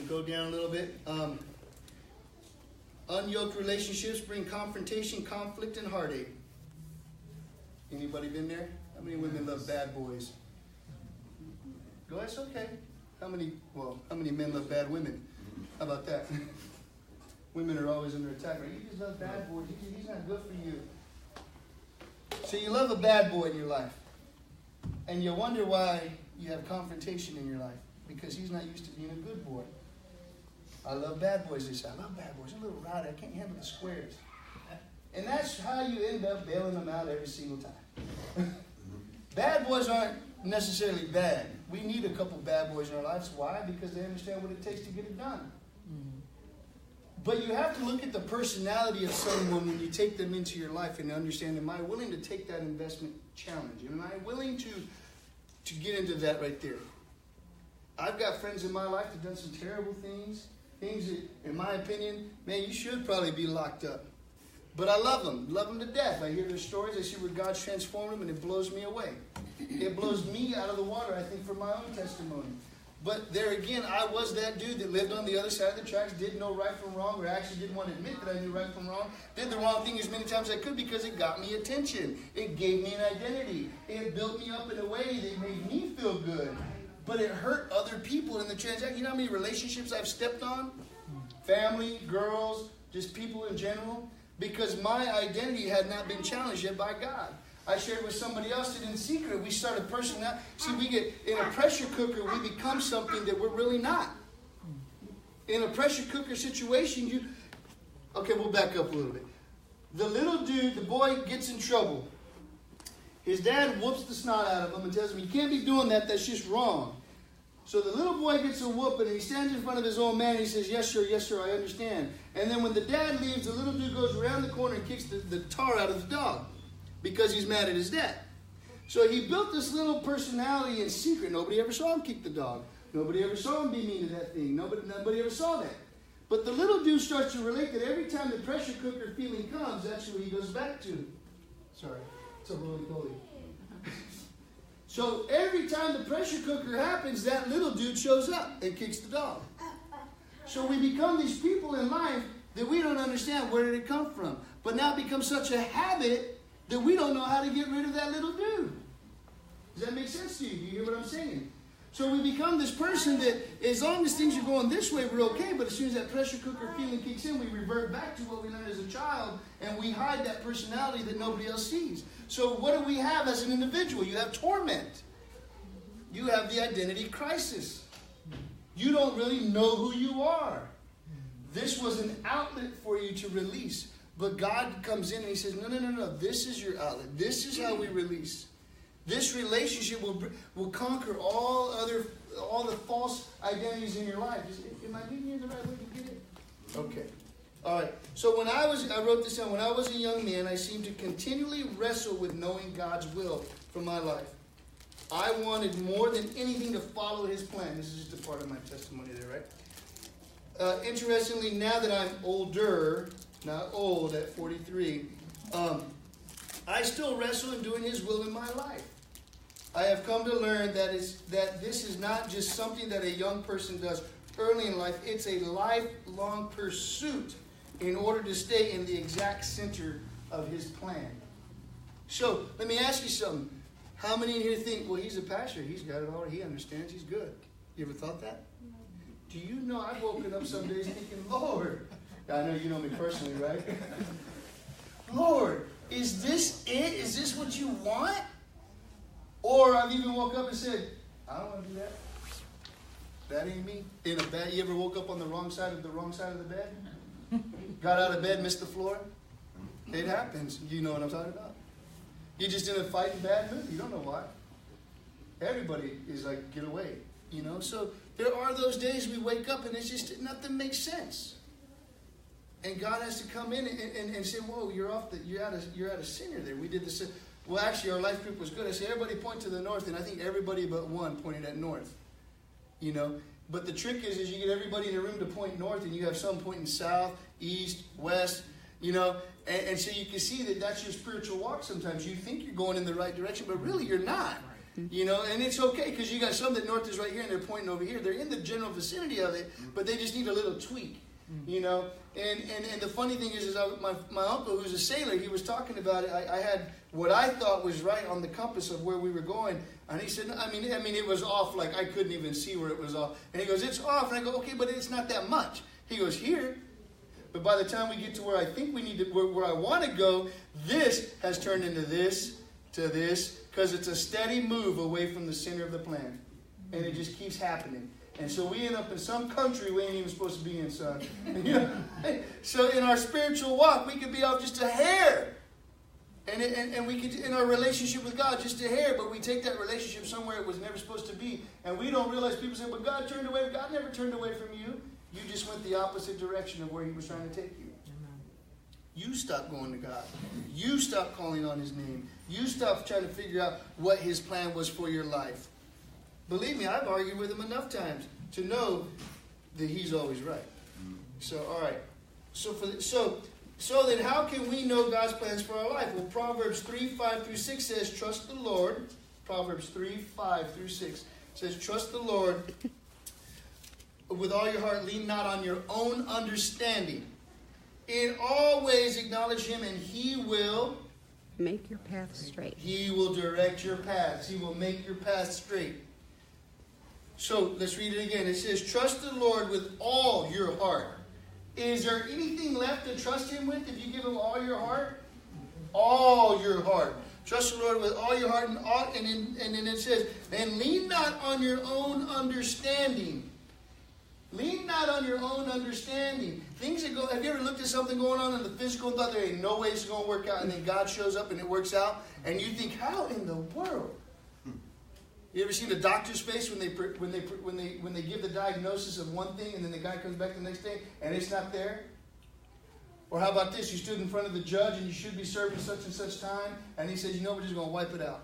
go down a little bit. Unyoked relationships bring confrontation, conflict, and heartache. Anybody been there? How many women love bad boys? Go ahead, it's okay. How many men love bad women? How about that? Women are always under attack. Right? You just love bad boys. He's not good for you. So you love a bad boy in your life. And you wonder why you have confrontation in your life. Because he's not used to being a good boy. I love bad boys. They say, I love bad boys. They're a little rowdy. I can't handle the squares. And that's how you end up bailing them out every single time. Bad boys aren't necessarily bad. We need a couple bad boys in our lives. Why? Because they understand what it takes to get it done. But you have to look at the personality of someone when you take them into your life and understand, am I willing to take that investment challenge? Am I willing to get into that right there? I've got friends in my life that have done some terrible things. Things that, in my opinion, man, you should probably be locked up. But I love them to death. I hear their stories, I see where God's transformed them, and it blows me away. It blows me out of the water, I think, from my own testimony. But there again, I was that dude that lived on the other side of the tracks, didn't know right from wrong, or actually didn't want to admit that I knew right from wrong. Did the wrong thing as many times as I could because it got me attention. It gave me an identity. It built me up in a way that made me feel good. But it hurt other people in the transaction. You know how many relationships I've stepped on? Family, girls, just people in general. Because my identity had not been challenged yet by God. I shared with somebody else that in secret we start a person out. See, we get in a pressure cooker, we become something that we're really not. In a pressure cooker situation, okay, we'll back up a little bit. The little dude, the boy gets in trouble. His dad whoops the snot out of him and tells him, you can't be doing that, that's just wrong. So the little boy gets a whooping and he stands in front of his old man and he says, yes sir, I understand. And then when the dad leaves, the little dude goes around the corner and kicks the tar out of the dog because he's mad at his dad. So he built this little personality in secret. Nobody ever saw him kick the dog. Nobody ever saw him be mean to that thing. Nobody ever saw that. But the little dude starts to relate that every time the pressure cooker feeling comes, that's who he goes back to. Sorry, it's a roly-poly. So every time the pressure cooker happens, that little dude shows up and kicks the dog. So we become these people in life that we don't understand where did it come from. But now it becomes such a habit that we don't know how to get rid of that little dude. Does that make sense to you? Do you hear what I'm saying? So we become this person that as long as things are going this way, we're okay. But as soon as that pressure cooker feeling kicks in, we revert back to what we learned as a child. And we hide that personality that nobody else sees. So what do we have as an individual? You have torment. You have the identity crisis. You don't really know who you are. This was an outlet for you to release. But God comes in and he says, no. This is your outlet. This is how we release. This relationship will conquer all the false identities in your life. Am I leading you in the right way to get it? Okay. All right. So I wrote this down. When I was a young man, I seemed to continually wrestle with knowing God's will for my life. I wanted more than anything to follow his plan. This is just a part of my testimony there, right? Interestingly, now that I'm older, not old at 43, I still wrestle in doing his will in my life. I have come to learn that this is not just something that a young person does early in life. It's a lifelong pursuit in order to stay in the exact center of his plan. So, let me ask you something. How many in here think, well, he's a pastor. He's got it all. He understands. He's good. You ever thought that? Do you know I've woken up some days thinking, Lord, I know you know me personally, right? Lord, is this it? Is this what you want? Or I've even woke up and said, I don't want to do that. That ain't me. You ever woke up on the wrong side of the bed? Got out of bed, missed the floor? It happens. You know what I'm talking about. You're just in a fighting bad mood. You don't know why. Everybody is like, get away. You know? So there are those days we wake up and it's just, nothing makes sense. And God has to come in and say, whoa, you're out of center there. We did this. Well, actually, our life group was good. I said, everybody point to the north, and I think everybody but one pointed at north. You know? But the trick is you get everybody in the room to point north, and you have some pointing south, east, west, you know? And so you can see that that's your spiritual walk sometimes. You think you're going in the right direction, but really you're not. You know, and it's okay because you got some that north is right here and they're pointing over here. They're in the general vicinity of it, but they just need a little tweak. You know, and the funny thing is my uncle, who's a sailor, he was talking about it. I had what I thought was right on the compass of where we were going, and he said, I mean, it was off, like I couldn't even see where it was off. And he goes, it's off, and I go, okay, but it's not that much. He goes, here, but by the time we get to where I think we need to, where I want to go, this has turned into this to this, because it's a steady move away from the center of the plan, and it just keeps happening. And so we end up in some country we ain't even supposed to be in, son. You know? So in our spiritual walk, we could be off just a hair. And we could, in our relationship with God, just a hair. But we take that relationship somewhere it was never supposed to be. And we don't realize, people say, but God turned away. God never turned away from you. You just went the opposite direction of where he was trying to take you. You stopped going to God. You stopped calling on his name. You stopped trying to figure out what his plan was for your life. Believe me, I've argued with him enough times to know that he's always right. So, all right. So then how can we know God's plans for our life? Well, Proverbs 3:5-6 says, trust the Lord. Proverbs 3:5-6 says, trust the Lord with all your heart. Lean not on your own understanding. In all ways acknowledge him, and he will make your path straight. He will direct your paths. He will make your path straight. So let's read it again. It says, trust the Lord with all your heart. Is there anything left to trust him with if you give him all your heart? All your heart. Trust the Lord with all your heart. And then it says, and lean not on your own understanding. Lean not on your own understanding. Things that go, have you ever looked at something going on in the physical and thought there ain't no way it's going to work out, and then God shows up and it works out, and you think, how in the world? You ever seen the doctor's face when they give the diagnosis of one thing and then the guy comes back the next day and it's not there? Or how about this? You stood in front of the judge and you should be serving such and such time, and he says, you know, we're just going to wipe it out.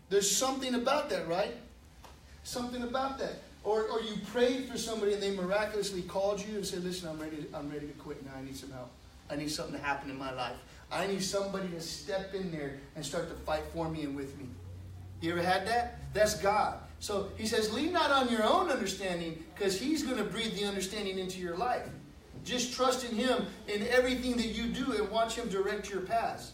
There's something about that, right? Something about that. Or you prayed for somebody and they miraculously called you and said, listen, I'm ready to quit now. I need some help. I need something to happen in my life. I need somebody to step in there and start to fight for me and with me. You ever had that? That's God. So he says, lean not on your own understanding, because he's going to breathe the understanding into your life. Just trust in him in everything that you do and watch him direct your paths.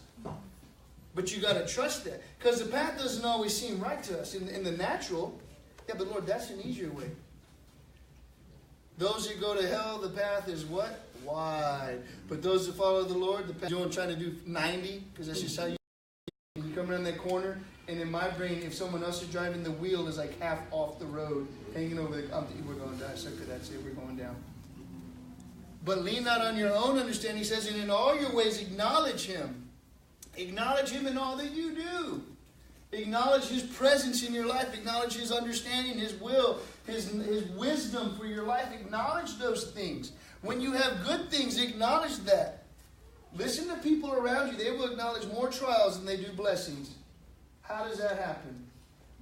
But you got to trust that, because the path doesn't always seem right to us in the natural. Yeah, but Lord, that's an easier way. Those who go to hell, the path is what? Wide. But those who follow the Lord, the path, you don't try to do 90, because that's just how you come around that corner. And in my brain, if someone else is driving, the wheel is like half off the road, hanging over the, we're going down. So that's it, we're going down. But lean not on your own understanding. He says, and in all your ways acknowledge him. Acknowledge him in all that you do. Acknowledge his presence in your life. Acknowledge his understanding, his will, his wisdom for your life. Acknowledge those things. When you have good things, acknowledge that. Listen to people around you. They will acknowledge more trials than they do blessings. How does that happen?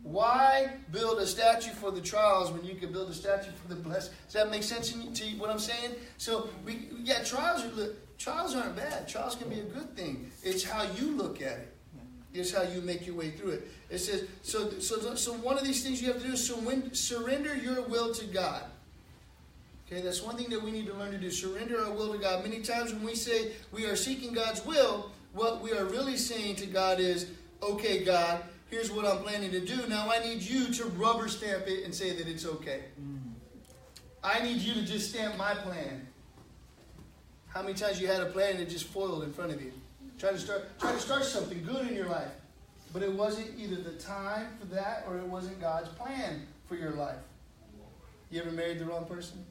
Why build a statue for the trials when you can build a statue for the blessings? Does that make sense to you, what I'm saying? So, trials aren't bad. Trials can be a good thing. It's how you look at it. It's how you make your way through it. It says, so one of these things you have to do is surrender your will to God. Okay, that's one thing that we need to learn to do. Surrender our will to God. Many times when we say we are seeking God's will, what we are really saying to God is, okay, God, here's what I'm planning to do. Now I need you to rubber stamp it and say that it's okay. I need you to just stamp my plan. How many times you had a plan and it just foiled in front of you? Try to start something good in your life. But it wasn't either the time for that or it wasn't God's plan for your life. You ever married the wrong person?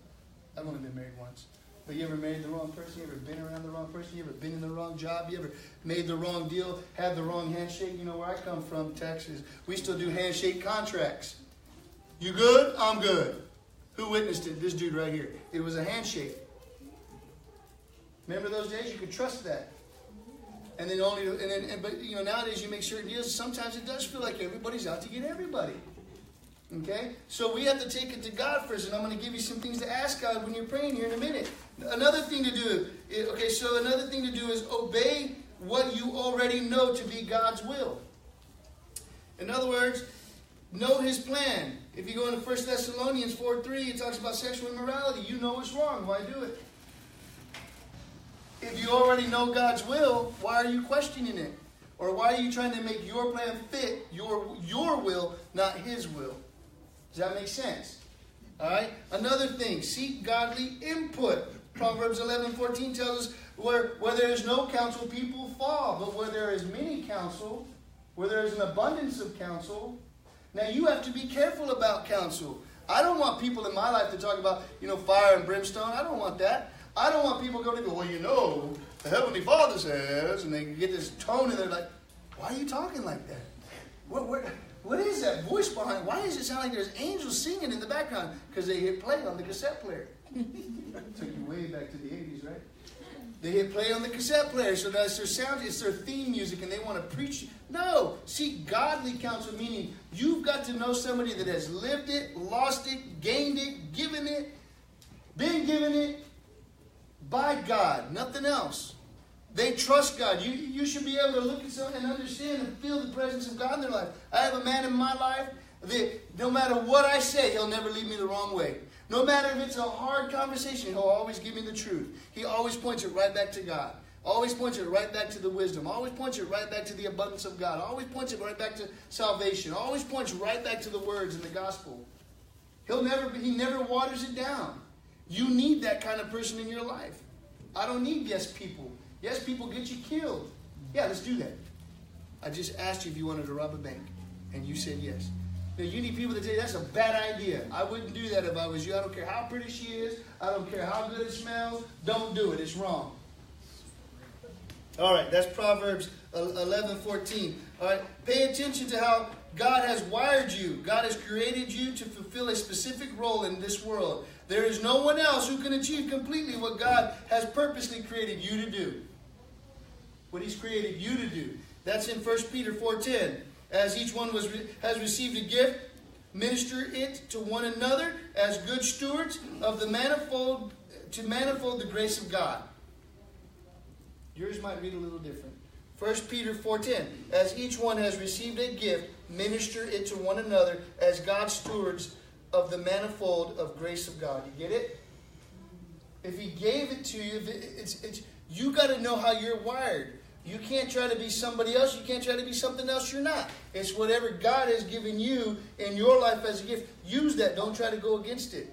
I've only been married once. But you ever married the wrong person? You ever been around the wrong person? You ever been in the wrong job? You ever made the wrong deal? Had the wrong handshake? You know where I come from, Texas. We still do handshake contracts. You good? I'm good. Who witnessed it? This dude right here. It was a handshake. Remember those days? You could trust that. And then but you know, nowadays you make certain deals. Sometimes it does feel like everybody's out to get everybody. Okay? So we have to take it to God first, and I'm going to give you some things to ask God when you're praying here in a minute. Another thing to do, another thing to do is obey what you already know to be God's will. In other words, know his plan. If you go into 1 Thessalonians 4:3, it talks about sexual immorality. You know it's wrong. Why do it? If you already know God's will, why are you questioning it? Or why are you trying to make your plan fit your will, not his will? Does that make sense? All right. Another thing, seek godly input. Proverbs 11:14 tells us where there is no counsel, people fall. But where there is many counsel, where there is an abundance of counsel. Now you have to be careful about counsel. I don't want people in my life to talk about, fire and brimstone. I don't want that. I don't want people going to go, well, the Heavenly Father says, and they get this tone and they're like, why are you talking like that? What is that voice behind it? Why does it sound like there's angels singing in the background? Because they hit play on the cassette player. Took you way back to the 80s, right? They hit play on the cassette player, so that's their sound, it's their theme music, and they want to preach. No, seek godly counsel, meaning you've got to know somebody that has lived it, lost it, gained it, given it, been given it by God, nothing else. They trust God. You should be able to look at someone and understand and feel the presence of God in their life. I have a man in my life that no matter what I say, he'll never lead me the wrong way. No matter if it's a hard conversation, he'll always give me the truth. He always points it right back to God. Always points it right back to the wisdom. Always points it right back to the abundance of God. Always points it right back to salvation. Always points right back to the words in the gospel. He never waters it down. You need that kind of person in your life. I don't need yes people. Yes people get you killed. Yeah, let's do that. I just asked you if you wanted to rob a bank, and you said yes. Now, you need people that tell you that's a bad idea. I wouldn't do that if I was you. I don't care how pretty she is. I don't care how good it smells. Don't do it. It's wrong. All right, that's Proverbs 11:14. All right, pay attention to how God has wired you. God has created you to fulfill a specific role in this world. There is no one else who can achieve completely what God has purposely created you to do. What he's created you to do. That's in 1 Peter 4:10. As each one has received a gift, minister it to one another as good stewards of the manifold the grace of God. Yours might read a little different. 1 Peter 4:10. As each one has received a gift, minister it to one another as God's stewards of the manifold of grace of God. You get it? If he gave it to you, you got to know how you're wired. You can't try to be somebody else. You can't try to be something else you're not. It's whatever God has given you in your life as a gift. Use that. Don't try to go against it.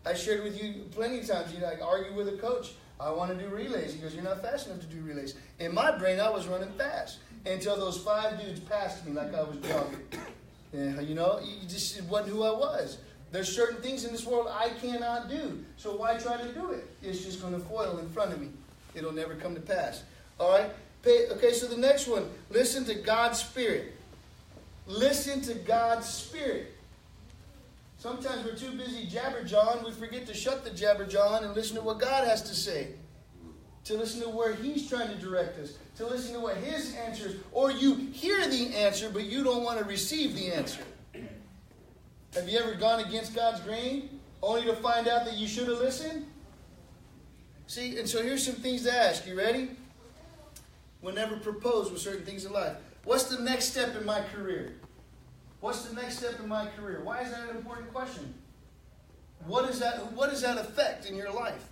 I shared with you plenty of times. I argue with a coach. I want to do relays. He goes, you're not fast enough to do relays. In my brain, I was running fast until those 5 dudes passed me like I was jogging. It just wasn't who I was. There's certain things in this world I cannot do. So why try to do it? It's just going to foil in front of me. It'll never come to pass. All right? Okay, so the next one. Listen to God's Spirit. Listen to God's Spirit. Sometimes we're too busy jabber-jawing. We forget to shut the jabber-jawing and listen to what God has to say. To listen to where he's trying to direct us. To listen to what his answer is. Or you hear the answer, but you don't want to receive the answer. Have you ever gone against God's grain only to find out that you should have listened? See, and so here's some things to ask. You ready? We'll never propose with certain things in life. What's the next step in my career? What's the next step in my career? Why is that an important question? What does that affect in your life?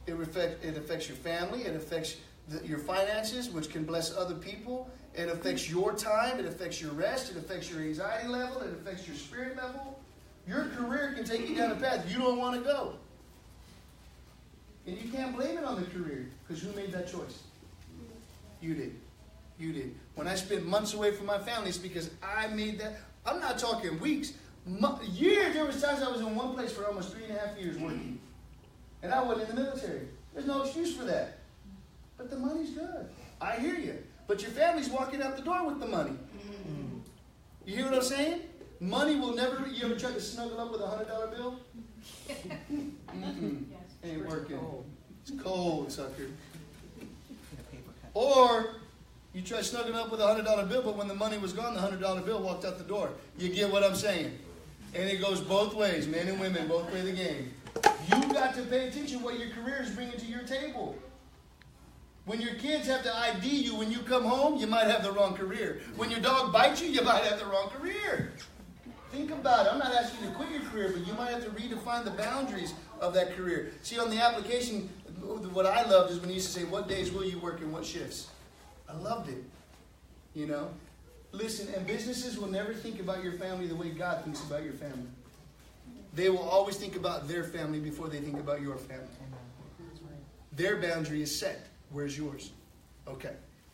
It affects your family. It affects your finances, which can bless other people. It affects your time. It affects your rest. It affects your anxiety level. It affects your spirit level. Your career can take you down a path you don't want to go. And you can't blame it on the career, because who made that choice? You did. You did. When I spent months away from my family, it's because I made that. I'm not talking weeks. Years. There was times I was in one place for almost 3.5 years working. And I wasn't in the military. There's no excuse for that. But the money's good. I hear you. But your family's walking out the door with the money. You hear what I'm saying? Money will never... You ever try to snuggle up with a $100 bill? Ain't working. It's cold, sucker. Or you try snuggling up with a $100 bill, but when the money was gone, the $100 bill walked out the door. You get what I'm saying? And it goes both ways. Men and women both play the game. You got to pay attention to what your career is bringing to your table. When your kids have to ID you when you come home, you might have the wrong career. When your dog bites you, you might have the wrong career. Think about it. I'm not asking you to quit your career, but you might have to redefine the boundaries of that career. See, on the application, what I loved is when you used to say, what days will you work and what shifts? I loved it. You know? Listen, and businesses will never think about your family the way God thinks about your family. They will always think about their family before they think about your family. Their boundary is set. Where's yours? Okay.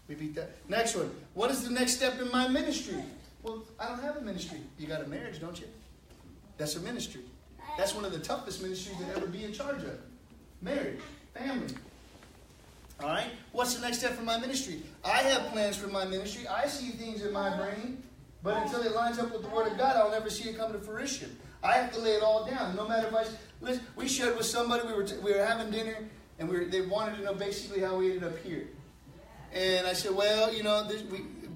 Repeat that. Next one. What is the next step in my ministry? Well, I don't have a ministry. You got a marriage, don't you? That's a ministry. That's one of the toughest ministries to ever be in charge of. Marriage. Family. All right? What's the next step for my ministry? I have plans for my ministry. I see things in my brain. But until it lines up with the Word of God, I'll never see it come to fruition. I have to lay it all down. No matter if listen, we shared with somebody, we were having dinner, and they wanted to know basically how we ended up here. And I said, well, you know,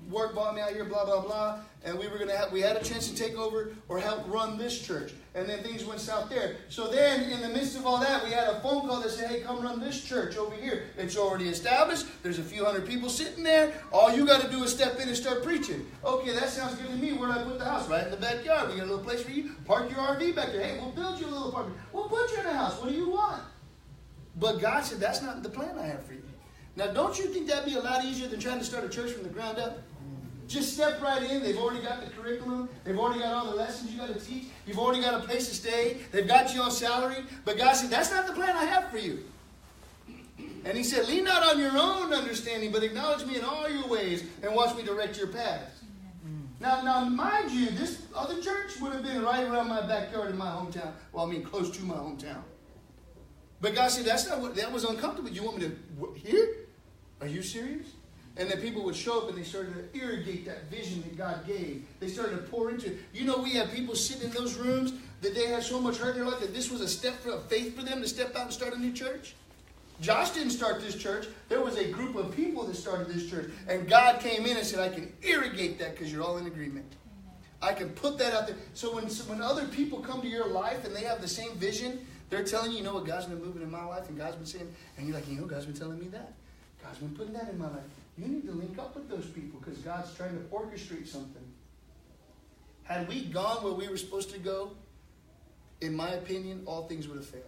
work brought me out here, blah, blah, blah. And we had a chance to take over or help run this church. And then things went south there. So then, in the midst of all that, we had a phone call that said, hey, come run this church over here. It's already established. There's a few hundred people sitting there. All you got to do is step in and start preaching. Okay, that sounds good to me. Where do I put the house? Right in the backyard. We got a little place for you. Park your RV back there. Hey, we'll build you a little apartment. We'll put you in a house. What do you want? But God said, that's not the plan I have for you. Now, don't you think that'd be a lot easier than trying to start a church from the ground up? Just step right in. They've already got the curriculum. They've already got all the lessons you got to teach. You've already got a place to stay. They've got you on salary. But God said, that's not the plan I have for you. And he said, lean not on your own understanding, but acknowledge me in all your ways and watch me direct your paths. Now, mind you, this other church would have been right around my backyard in my hometown. Well, I mean, close to my hometown. But God said, that was uncomfortable. You want me to, here? Are you serious? And then people would show up and they started to irrigate that vision that God gave. They started to pour into it. You know, we have people sitting in those rooms that they had so much hurt in their life that this was a step of faith for them to step out and start a new church. Josh didn't start this church. There was a group of people that started this church. And God came in and said, I can irrigate that because you're all in agreement. I can put that out there. So when other people come to your life and they have the same vision, they're telling you, you know what, God's been moving in my life and God's been saying, and you're like, you know, God's been telling me that. God's been putting that in my life. You need to link up with those people because God's trying to orchestrate something. Had we gone where we were supposed to go, in my opinion, all things would have failed.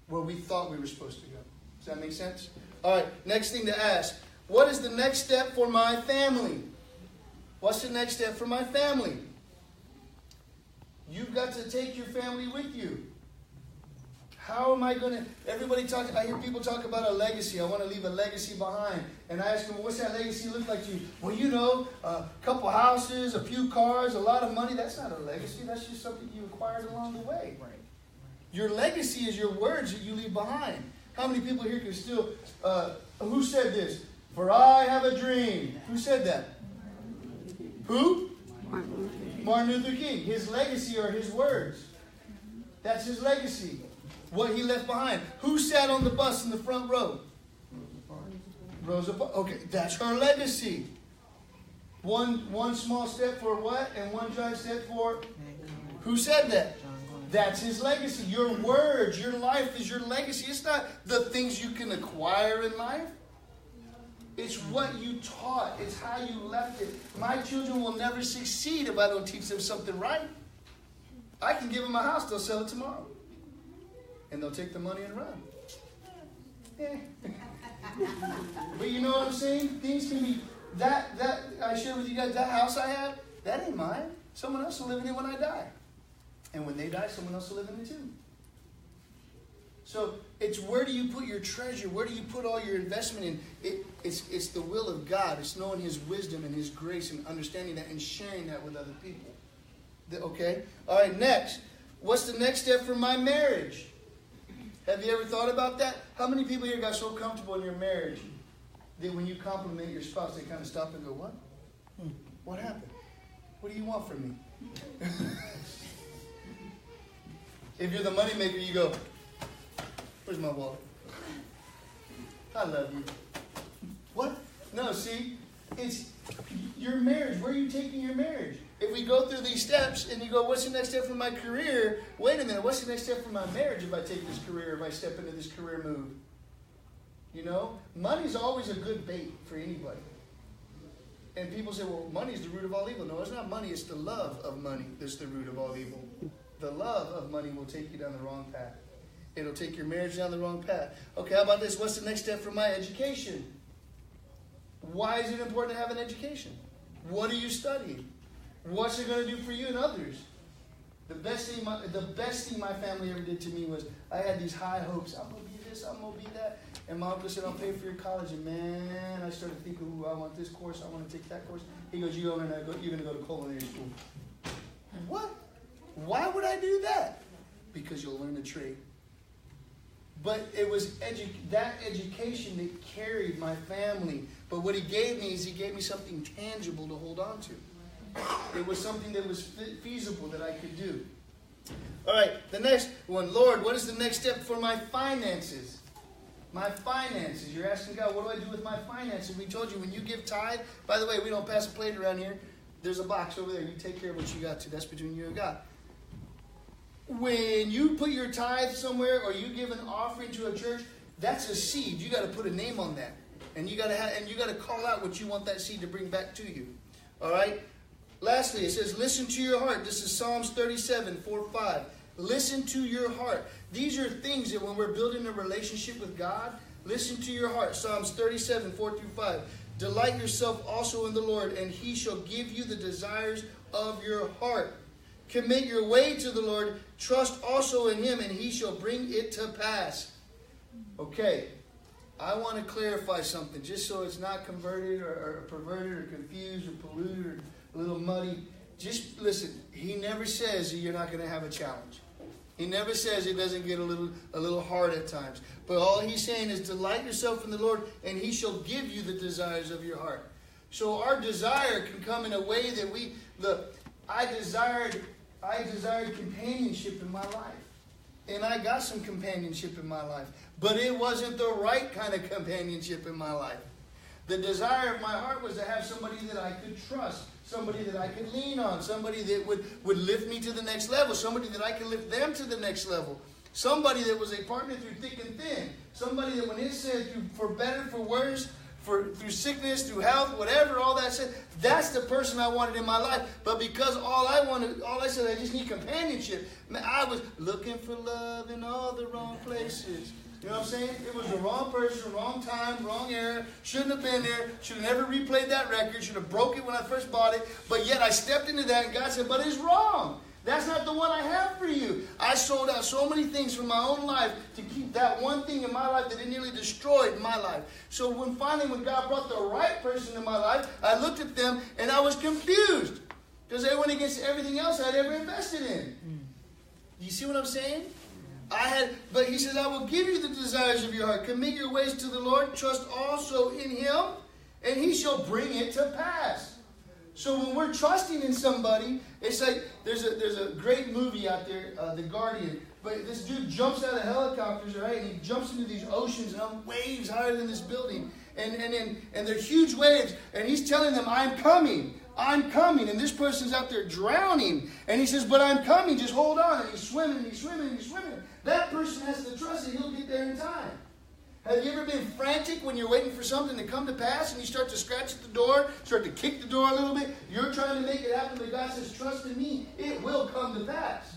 Where we thought we were supposed to go. Does that make sense? All right, next thing to ask. What is the next step for my family? What's the next step for my family? You've got to take your family with you. How am I going to... I hear people talk about a legacy. I want to leave a legacy behind. And I ask them, what's that legacy look like to you? Well, you know, a couple houses, a few cars, a lot of money. That's not a legacy. That's just something you acquired along the way. Right. Your legacy is your words that you leave behind. How many people here can still... who said this? For I have a dream. Who said that? Who? Martin Luther King. His legacy are his words. That's his legacy. What he left behind. Who sat on the bus in the front row? Rosa Parks. Okay, that's her legacy. One small step for what? And one giant step for... Who said that? That's his legacy. Your words, your life is your legacy. It's not the things you can acquire in life. It's what you taught. It's how you left it. My children will never succeed if I don't teach them something right. I can give them a house. They'll sell it tomorrow. And they'll take the money and run. Yeah. But you know what I'm saying? Things can be... That I shared with you guys, that house I have, that ain't mine. Someone else will live in it when I die. And when they die, someone else will live in it too. So it's where do you put your treasure? Where do you put all your investment in? It's the will of God. It's knowing His wisdom and His grace and understanding that and sharing that with other people. Okay? All right, next. What's the next step for my marriage? Have you ever thought about that? How many people here got so comfortable in your marriage that when you compliment your spouse, they kind of stop and go, what? What happened? What do you want from me? If you're the moneymaker, you go, where's my wallet? I love you. What? No, see, it's your marriage. Where are you taking your marriage? If we go through these steps and you go, what's the next step for my career? Wait a minute, what's the next step for my marriage if I take this career, if I step into this career move? You know, money's always a good bait for anybody. And people say, well, money's the root of all evil. No, it's not money. It's the love of money that's the root of all evil. The love of money will take you down the wrong path. It'll take your marriage down the wrong path. Okay, how about this? What's the next step for my education? Why is it important to have an education? What are you studying? What's it going to do for you and others? The best thing my family ever did to me was I had these high hopes. I'm going to be this, I'm going to be that. And my uncle said, I'll pay for your college. And man, I started thinking, ooh, I want this course, I want to take that course. He goes, you're going to go to culinary school. What? Why would I do that? Because you'll learn a trade. But it was that education that carried my family. But what he gave me is he gave me something tangible to hold on to. It was something that was feasible that I could do. All right, the next one. Lord, what is the next step for my finances? My finances. You're asking God, what do I do with my finances? We told you when you give tithe, by the way, we don't pass a plate around here. There's a box over there. You take care of what you got to. That's between you and God. When you put your tithe somewhere or you give an offering to a church, that's a seed. You got to put a name on that. And you got to call out what you want that seed to bring back to you. All right? Lastly, it says, listen to your heart. This is Psalms 37, 4, 5. Listen to your heart. These are things that when we're building a relationship with God, listen to your heart. Psalms 37, 4 through 5. Delight yourself also in the Lord, and he shall give you the desires of your heart. Commit your way to the Lord. Trust also in him, and he shall bring it to pass. Okay, I want to clarify something, just so it's not converted or perverted or confused or polluted or a little muddy. Just listen, he never says that you're not going to have a challenge. He never says it doesn't get a little hard at times. But all he's saying is delight yourself in the Lord, and he shall give you the desires of your heart. So our desire can come in a way that I desired companionship in my life. And I got some companionship in my life. But it wasn't the right kind of companionship in my life. The desire of my heart was to have somebody that I could trust. Somebody that I could lean on. Somebody that would lift me to the next level. Somebody that I could lift them to the next level. Somebody that was a partner through thick and thin. Somebody that when it said for better, for worse, through sickness, through health, whatever, all that said, that's the person I wanted in my life. But because all I said, I just need companionship. Man, I was looking for love in all the wrong places. You know what I'm saying? It was the wrong person, wrong time, wrong era. Shouldn't have been there. Should have never replayed that record. Should have broke it when I first bought it. But yet I stepped into that and God said, but it's wrong. That's not the one I have for you. I sold out so many things from my own life to keep that one thing in my life that it nearly destroyed my life. So when God brought the right person in my life, I looked at them and I was confused. Because they went against everything else I'd ever invested in. You see what I'm saying? But he says, I will give you the desires of your heart. Commit your ways to the Lord. Trust also in him, and he shall bring it to pass. So when we're trusting in somebody, it's like there's a great movie out there, The Guardian. But this dude jumps out of helicopters, right? And he jumps into these oceans and on waves higher than this building. And they're huge waves. And he's telling them, I'm coming. I'm coming. And this person's out there drowning. And he says, but I'm coming. Just hold on. And he's swimming, and he's swimming, and he's swimming. That person has to trust that he'll get there in time. Have you ever been frantic when you're waiting for something to come to pass and you start to scratch at the door, start to kick the door a little bit? You're trying to make it happen, but God says, trust in me. It will come to pass.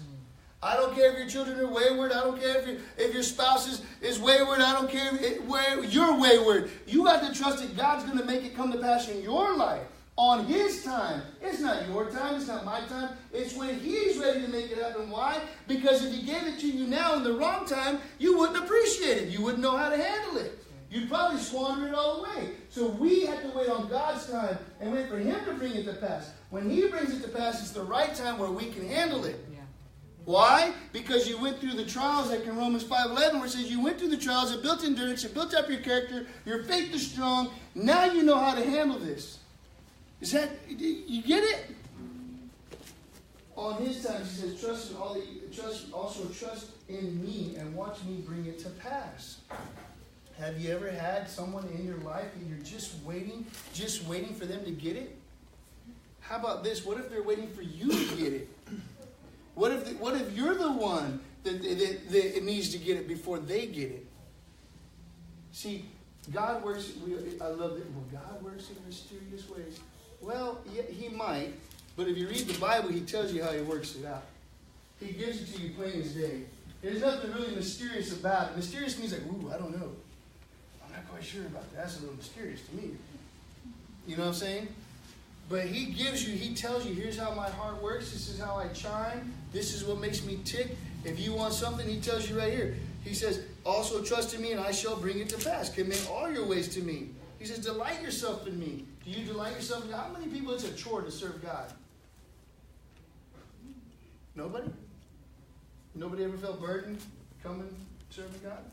I don't care if your children are wayward. I don't care if your spouse is wayward. I don't care if you're wayward. You got to trust that God's going to make it come to pass in your life on his time. It's not your time. It's not my time. It's when he's ready to make it happen. Why? Because if he gave it to you now in the wrong time, you wouldn't appreciate it. You wouldn't know how to handle it. You'd probably squander it all away. So we have to wait on God's time and wait for him to bring it to pass. When he brings it to pass, it's the right time where we can handle it. Why? Because you went through the trials, like in Romans 5:11, where it says you went through the trials, it built endurance, it built up your character, your faith is strong. Now you know how to handle this. You get it? On his time, he says, trust in me and watch me bring it to pass. Have you ever had someone in your life and you're just waiting for them to get it? How about this? What if they're waiting for you to get it? What if you're the one that needs to get it before they get it? See, God works, I love it. Well, God works in mysterious ways. Well, yeah, he might, but if you read the Bible, he tells you how he works it out. He gives it to you plain as day. There's nothing really mysterious about it. Mysterious means like, ooh, I don't know. I'm not quite sure about that. That's a little mysterious to me. You know what I'm saying? But he gives you, he tells you, here's how my heart works. This is how I chime. This is what makes me tick. If you want something, he tells you right here. He says, also trust in me and I shall bring it to pass. Commit all your ways to me. He says, delight yourself in me. Do you delight yourself in God? How many people it's a chore to serve God? Nobody? Nobody ever felt burdened coming serving God?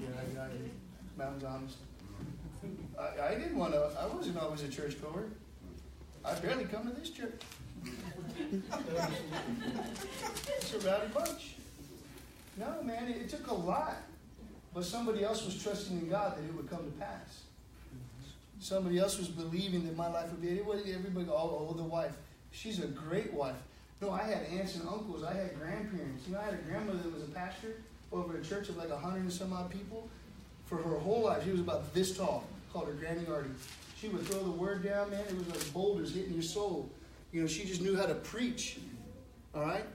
Yeah, I Mountain's honest. I didn't want to, I wasn't always a churchgoer. I barely come to this church. It's a rowdy bunch. No, man, it took a lot. But somebody else was trusting in God that it would come to pass. Somebody else was believing that my life would be, it wasn't everybody, oh, the wife. She's a great wife. No, I had aunts and uncles. I had grandparents. You know, I had a grandmother that was a pastor over a church of like 100 and some odd people. For her whole life, she was about this tall. Called her Granny Artie. She would throw the word down, man. It was like boulders hitting your soul. You know, she just knew how to preach. All right?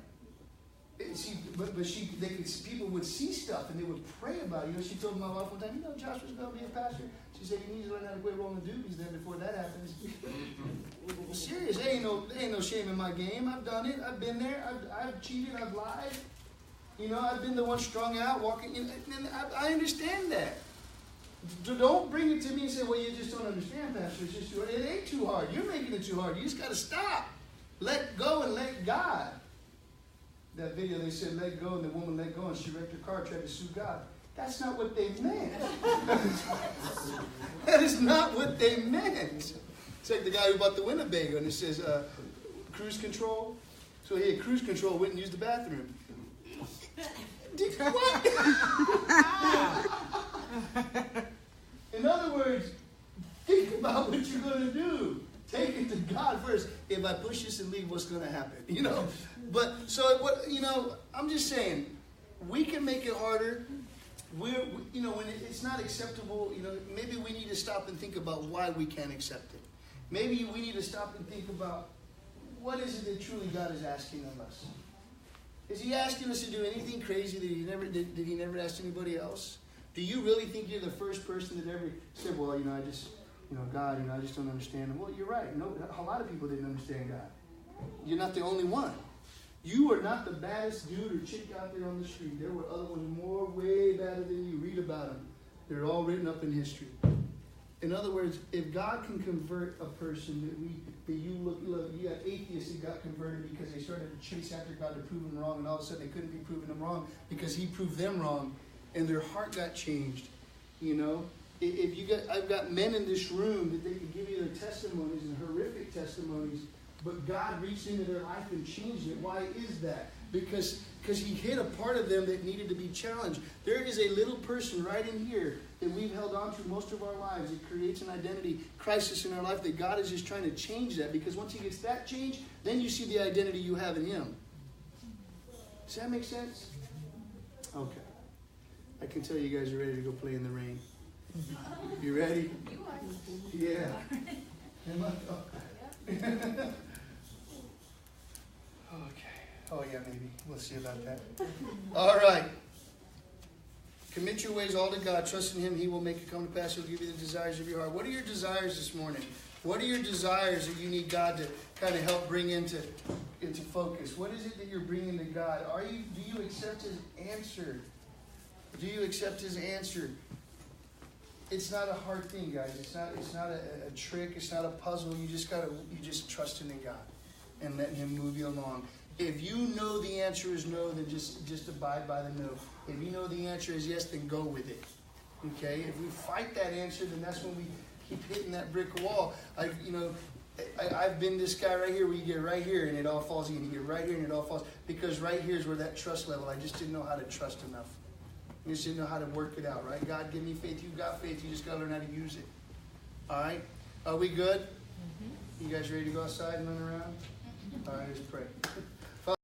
People would see stuff and they would pray about it. You know, she told my wife one time, you know, Joshua's going to be a pastor. She said, you need to learn how to quit rolling the doobies then before that happens. Serious. There ain't no shame in my game. I've done it. I've been there. I've cheated. I've lied. You know, I've been the one strung out, walking in. And I understand that. Don't bring it to me and say, well, you just don't understand, Pastor. It's just too hard. It ain't too hard. You're making it too hard. You just got to stop. Let go and let God. That video, they said, let go, and the woman let go, and she wrecked her car, tried to sue God. That's not what they meant. That is not what they meant. It's like the guy who bought the Winnebago, and it says, cruise control. So he had cruise control, went and used the bathroom. What? In other words, think about what you're going to do. Take it to God first. If I push this and leave, what's going to happen? You know? But, so, what, you know, I'm just saying, we can make it harder. When it's not acceptable, you know, maybe we need to stop and think about why we can't accept it. Maybe we need to stop and think about what is it that truly God is asking of us. Is he asking us to do anything crazy that he never asked anybody else? Do you really think you're the first person that ever said, well, you know, God, I just don't understand him? Well, you're right. No, a lot of people didn't understand God. You're not the only one. You are not the baddest dude or chick out there on the street. There were other ones way better than you. Read about them. They're all written up in history. In other words, if God can convert a person you got atheists that got converted because they started to chase after God to prove him wrong, and all of a sudden they couldn't be proving him wrong because he proved them wrong, and their heart got changed. You know, I've got men in this room that they can give you their testimonies and horrific testimonies, but God reached into their life and changed it. Why is that? Because he hit a part of them that needed to be challenged. There is a little person right in here that we've held on to most of our lives. It creates an identity crisis in our life that God is just trying to change that, because once he gets that changed, then you see the identity you have in him. Does that make sense? Okay. I can tell you guys are ready to go play in the rain. You ready? You are. Yeah. Am I? Okay. Oh, yeah, maybe. We'll see about that. All right. Commit your ways all to God. Trust in him. He will make it come to pass. He'll give you the desires of your heart. What are your desires this morning? What are your desires that you need God to kind of help bring into focus? What is it that you're bringing to God? Do you accept his answer? Do you accept his answer? It's not a hard thing, guys. It's not a trick. It's not a puzzle. You just trust in God and let him move you along. If you know the answer is no, then just abide by the no. If you know the answer is yes, then go with it. Okay? If we fight that answer, then that's when we keep hitting that brick wall. I've been this guy right here where you get right here and it all falls in. You get right here and it all falls. Because right here is where that trust level, I just didn't know how to trust enough. You just didn't know how to work it out, right? God, give me faith. You got faith. You just got to learn how to use it. All right? Are we good? You guys ready to go outside and run around? All right, let's pray.